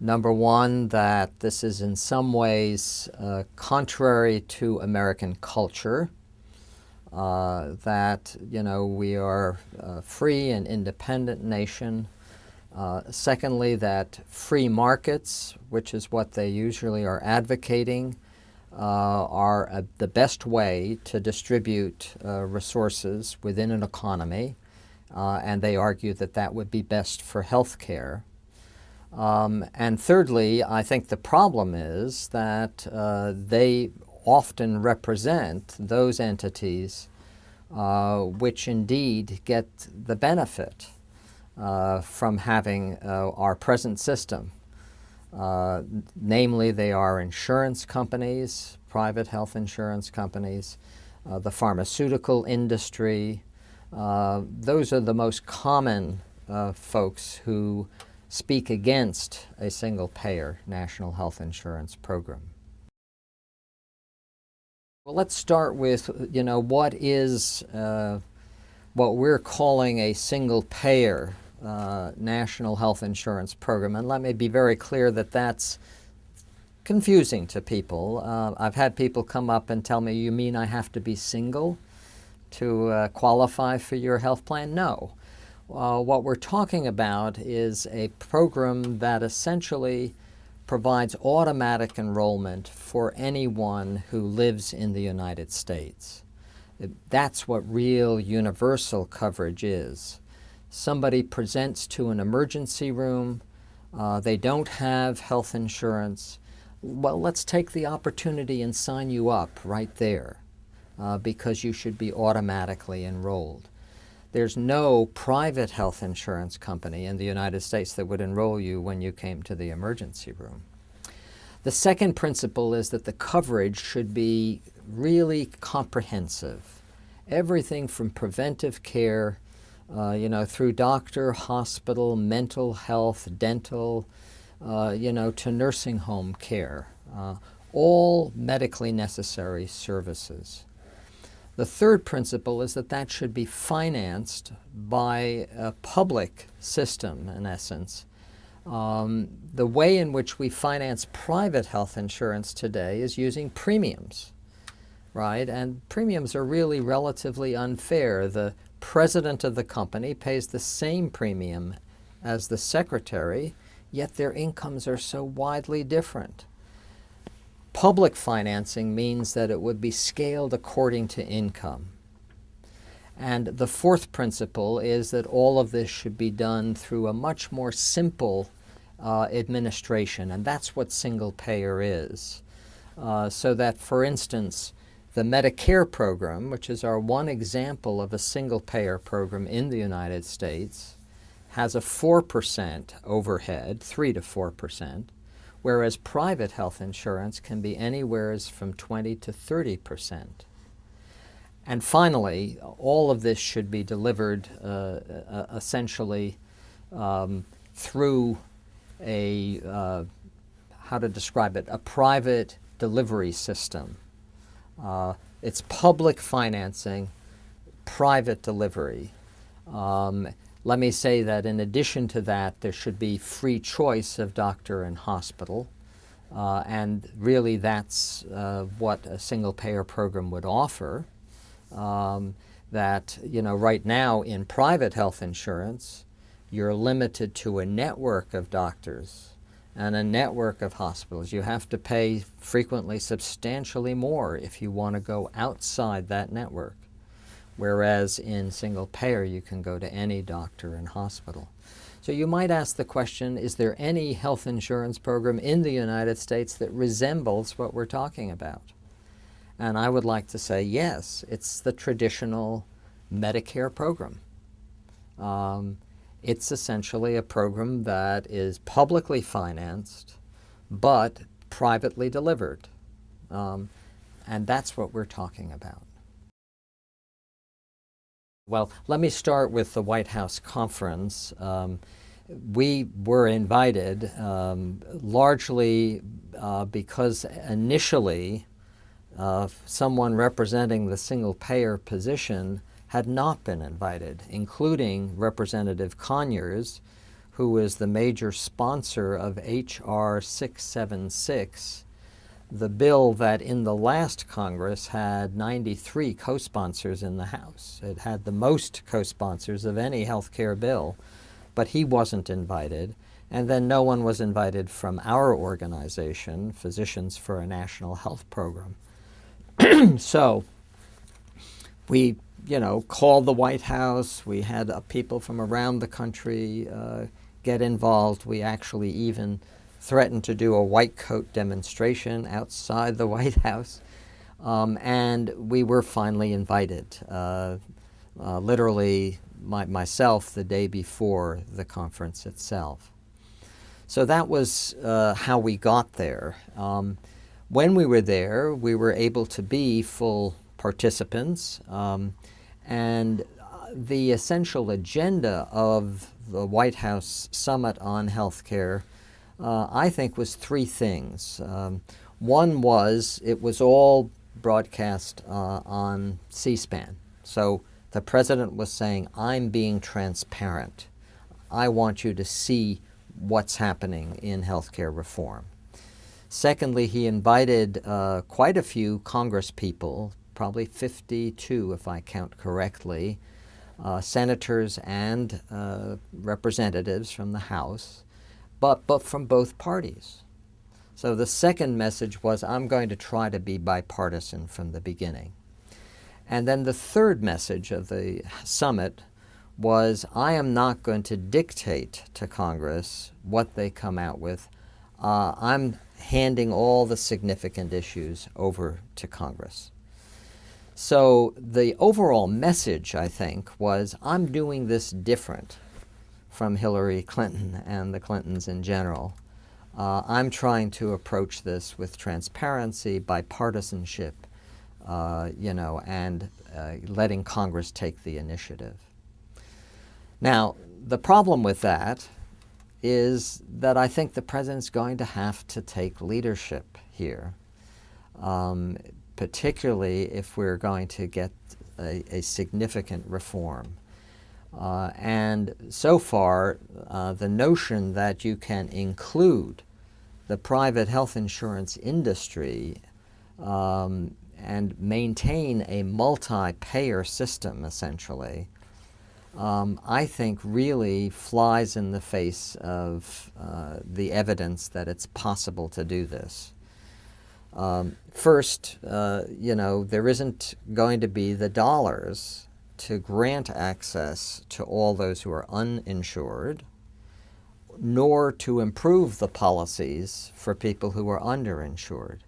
Number one, that this is in some ways contrary to American culture, that, we are a free and independent nation. Secondly, that free markets, which is what they usually are advocating, are the best way to distribute resources within an economy, and they argue that that would be best for health care. And thirdly, I think the problem is that they often represent those entities which indeed get the benefit from having our present system. Namely, they are insurance companies, private health insurance companies, the pharmaceutical industry. Those are the most common folks who speak against a single-payer national health insurance program. Well, let's start with, what is what we're calling a single-payer national health insurance program. And let me be very clear that that's confusing to people. I've had people come up and tell me, you mean I have to be single to qualify for your health plan? No. What we're talking about is a program that essentially provides automatic enrollment for anyone who lives in the United States. That's what real universal coverage is. Somebody presents to an emergency room, they don't have health insurance. Well, let's take the opportunity and sign you up right there because you should be automatically enrolled. There's no private health insurance company in the United States that would enroll you when you came to the emergency room. The second principle is that the coverage should be really comprehensive. Everything from preventive care, through doctor, hospital, mental health, dental, to nursing home care, all medically necessary services. The third principle is that that should be financed by a public system, in essence. The way in which we finance private health insurance today is using premiums, right? And premiums are really relatively unfair. The president of the company pays the same premium as the secretary, yet their incomes are so widely different. Public financing means that it would be scaled according to income. And the fourth principle is that all of this should be done through a much more simple administration, and that's what single payer is. So that, for instance, the Medicare program, which is our one example of a single payer program in the United States, has a 4% overhead, 3 to 4%. Whereas private health insurance can be anywhere from 20 to 30%. And finally, all of this should be delivered essentially through a, how to describe it, a private delivery system. It's public financing, private delivery. Let me say that in addition to that, there should be free choice of doctor and hospital. And really that's what a single-payer program would offer. That, right now in private health insurance, you're limited to a network of doctors and a network of hospitals. You have to pay frequently substantially more if you want to go outside that network. Whereas in single payer, you can go to any doctor and hospital. So you might ask the question, is there any health insurance program in the United States that resembles what we're talking about? And I would like to say yes, it's the traditional Medicare program. It's essentially a program that is publicly financed, but privately delivered. And that's what we're talking about. Well, let me start with the White House conference. We were invited largely because initially someone representing the single-payer position had not been invited, including Representative Conyers, who was the major sponsor of H.R. 676, the bill that in the last Congress had 93 co-sponsors in the House. It had the most co-sponsors of any health care bill, but he wasn't invited. And then no one was invited from our organization, Physicians for a National Health Program. So we, called the White House. We had people from around the country get involved. We actually even threatened to do a white coat demonstration outside the White House. And we were finally invited, literally myself the day before the conference itself. So that was how we got there. When we were there, we were able to be full participants, and the essential agenda of the White House Summit on Healthcare, I think, was three things. One was it was all broadcast on C-SPAN. So the president was saying, I'm being transparent. I want you to see what's happening in healthcare reform. Secondly, he invited quite a few Congress people, probably 52 if I count correctly, senators and representatives from the House, but from both parties. So the second message was, I'm going to try to be bipartisan from the beginning. And then the third message of the summit was, I am not going to dictate to Congress what they come out with. I'm handing all the significant issues over to Congress. So the overall message, I think, was, I'm doing this different from Hillary Clinton and the Clintons in general. I'm trying to approach this with transparency, bipartisanship, and letting Congress take the initiative. Now, the problem with that is that I think the president's going to have to take leadership here, particularly if we're going to get a significant reform. And so far, the notion that you can include the private health insurance industry and maintain a multi-payer system, essentially, I think really flies in the face of the evidence that it's possible to do this. First, there isn't going to be the dollars to grant access to all those who are uninsured, nor to improve the policies for people who are underinsured.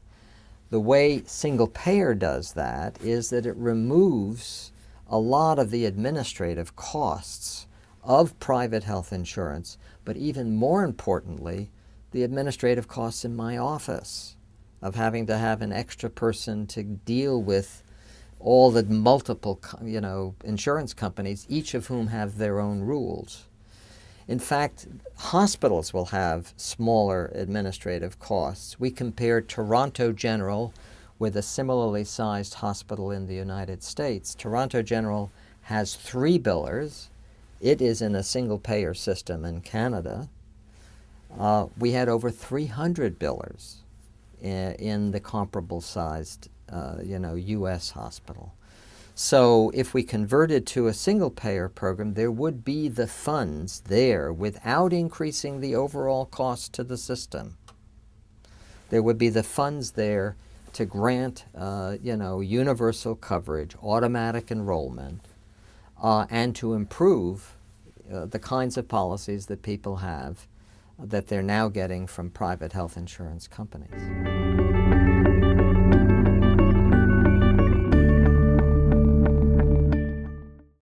The way single payer does that is that it removes a lot of the administrative costs of private health insurance, but even more importantly, the administrative costs in my office of having to have an extra person to deal with all the multiple, insurance companies, each of whom have their own rules. In fact, hospitals will have smaller administrative costs. We compared Toronto General with a similarly sized hospital in the United States. Toronto General has 3 billers. It is in a single-payer system in Canada. We had over 300 billers in the comparable sized, U.S. hospital. So if we converted to a single-payer program, there would be the funds there without increasing the overall cost to the system. There would be the funds there to grant, universal coverage, automatic enrollment, and to improve the kinds of policies that people have that they're now getting from private health insurance companies.